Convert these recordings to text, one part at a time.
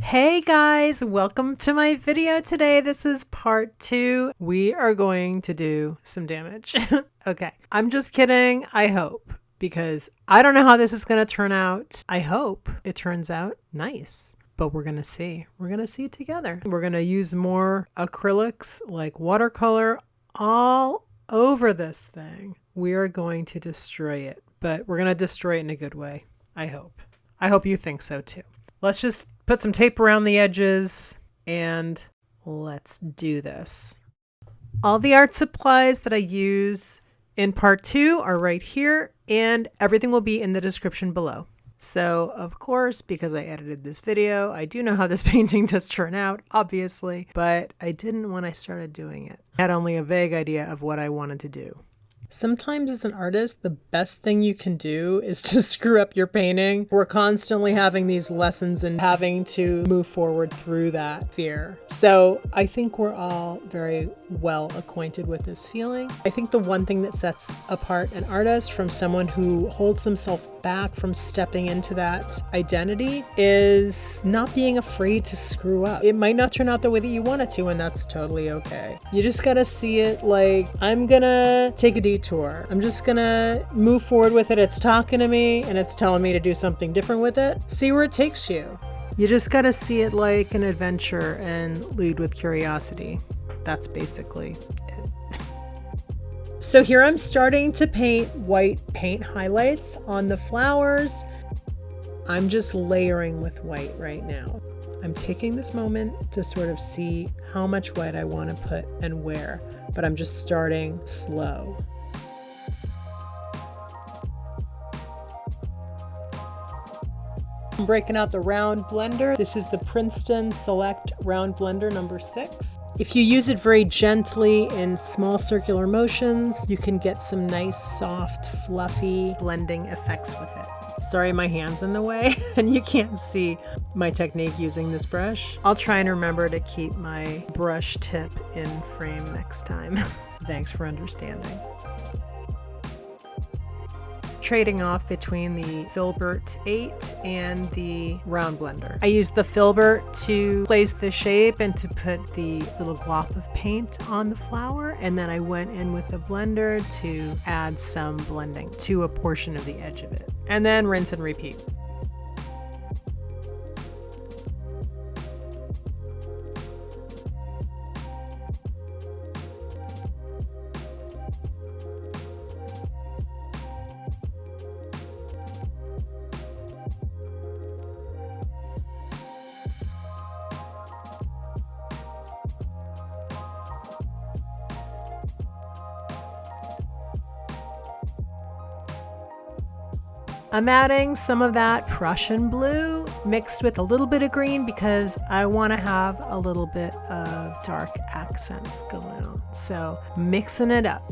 Hey guys, welcome to my video today. This is part 2. We are going to do some damage. Okay, I'm just kidding. I hope, because I don't know how this is going to turn out. I hope it turns out nice, but we're going to see. We're going to see together. We're going to use more acrylics like watercolor all over this thing. We are going to destroy it, but we're going to destroy it in a good way. I hope. I hope you think so too. Let's just put some tape around the edges and let's do this. All the art supplies that I use in part 2 are right here, and everything will be in the description below. So of course, because I edited this video, I do know how this painting does turn out, obviously, but I didn't when I started doing it. I had only a vague idea of what I wanted to do. Sometimes as an artist, the best thing you can do is to screw up your painting. We're constantly having these lessons and having to move forward through that fear. So I think we're all very well acquainted with this feeling. I think the one thing that sets apart an artist from someone who holds himself back from stepping into that identity is not being afraid to screw up. It might not turn out the way that you want it to, and that's totally okay. You just gotta see it like, I'm gonna take a detour. I'm just gonna move forward with it. It's talking to me and it's telling me to do something different with it. See where it takes you. You just gotta see it like an adventure and lead with curiosity. That's basically it. So here I'm starting to paint white paint highlights on the flowers. I'm just layering with white right now. I'm taking this moment to sort of see how much white I want to put and where, but I'm just starting slow. I'm breaking out the round blender. This is the Princeton Select Round Blender number 6. If you use it very gently in small circular motions, you can get some nice, soft, fluffy blending effects with it. Sorry, my hand's in the way and you can't see my technique using this brush. I'll try and remember to keep my brush tip in frame next time. Thanks for understanding. Trading off between the Filbert 8 and the round blender. I used the Filbert to place the shape and to put the little glop of paint on the flower, and then I went in with the blender to add some blending to a portion of the edge of it, and then rinse and repeat. I'm adding some of that Prussian blue mixed with a little bit of green because I want to have a little bit of dark accents going on. So mixing it up.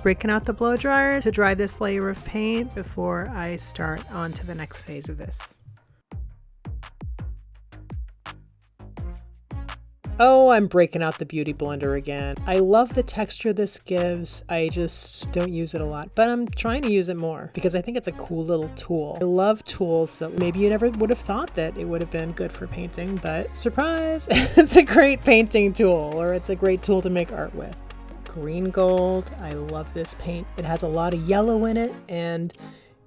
Breaking out the blow dryer to dry this layer of paint before I start on to the next phase of this. Oh, I'm breaking out the Beauty Blender again. I love the texture this gives. I just don't use it a lot, but I'm trying to use it more because I think it's a cool little tool. I love tools that maybe you never would have thought that it would have been good for painting, but surprise, it's a great painting tool, or it's a great tool to make art with. Green gold. I love this paint. It has a lot of yellow in it and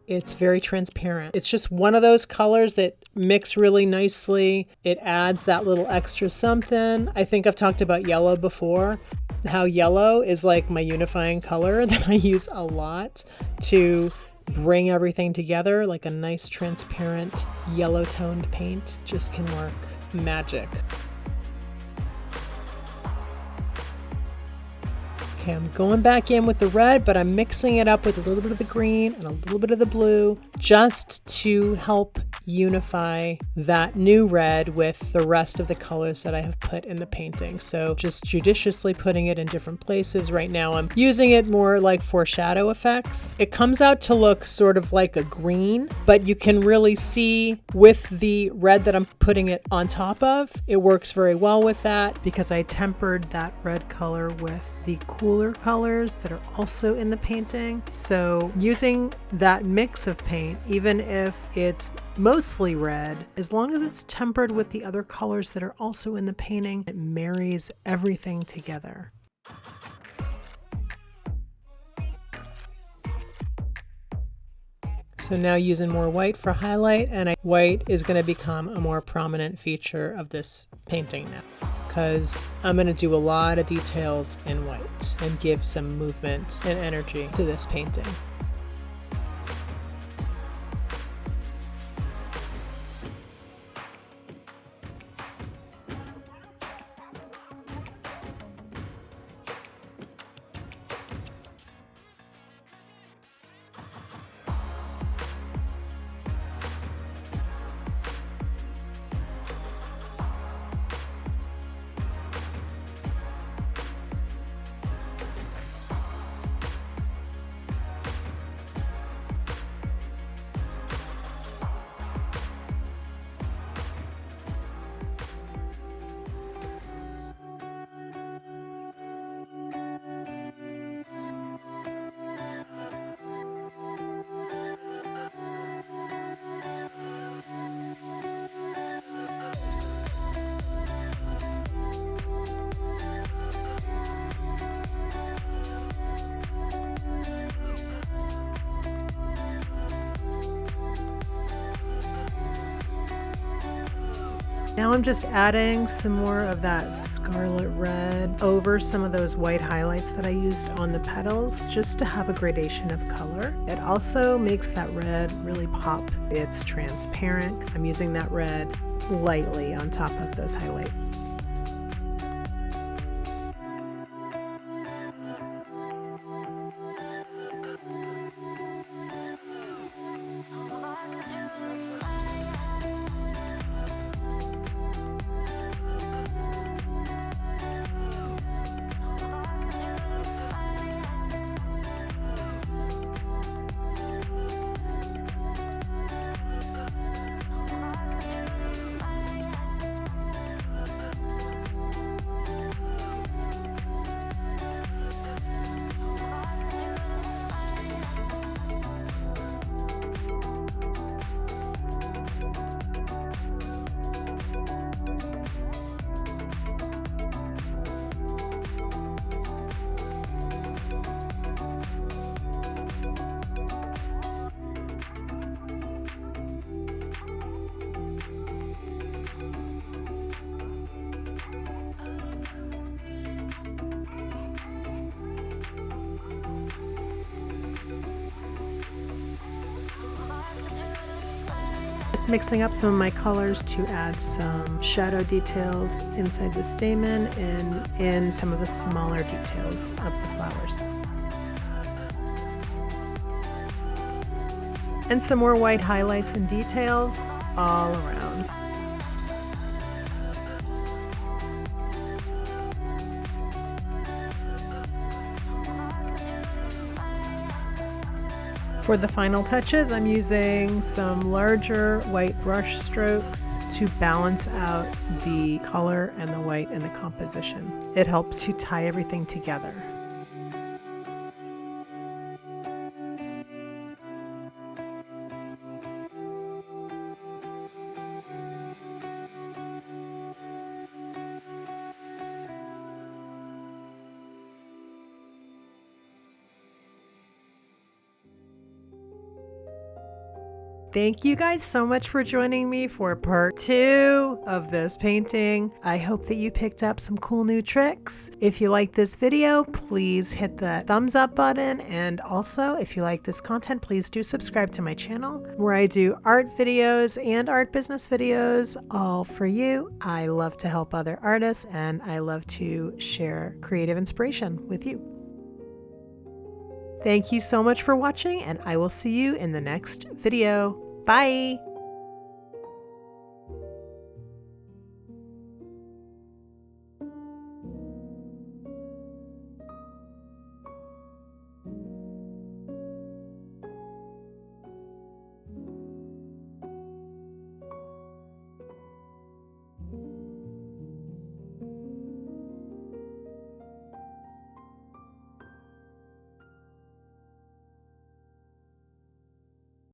it's very transparent. It's just one of those colors that mix really nicely. It adds that little extra something. I think I've talked about yellow before, how yellow is like my unifying color that I use a lot to bring everything together. Like a nice transparent yellow toned paint just can work magic. Okay, I'm going back in with the red, but I'm mixing it up with a little bit of the green and a little bit of the blue just to help unify that new red with the rest of the colors that I have put in the painting. So just judiciously putting it in different places. Right now I'm using it more like for shadow effects. It comes out to look sort of like a green, but you can really see with the red that I'm putting it on top of, it works very well with that because I tempered that red color with the cooler colors that are also in the painting. So using that mix of paint, even if it's mostly red, as long as it's tempered with the other colors that are also in the painting, it marries everything together. So now using more white for highlight, and white is going to become a more prominent feature of this painting now, because I'm going to do a lot of details in white and give some movement and energy to this painting. Now I'm just adding some more of that scarlet red over some of those white highlights that I used on the petals, just to have a gradation of color. It also makes that red really pop. It's transparent. I'm using that red lightly on top of those highlights. Just mixing up some of my colors to add some shadow details inside the stamen and in some of the smaller details of the flowers. And some more white highlights and details all around. For the final touches, I'm using some larger white brush strokes to balance out the color and the white and the composition. It helps to tie everything together. Thank you guys so much for joining me for part 2 of this painting. I hope that you picked up some cool new tricks. If you like this video, please hit the thumbs up button. And also, if you like this content, please do subscribe to my channel where I do art videos and art business videos, all for you. I love to help other artists and I love to share creative inspiration with you. Thank you so much for watching, and I will see you in the next video. Bye!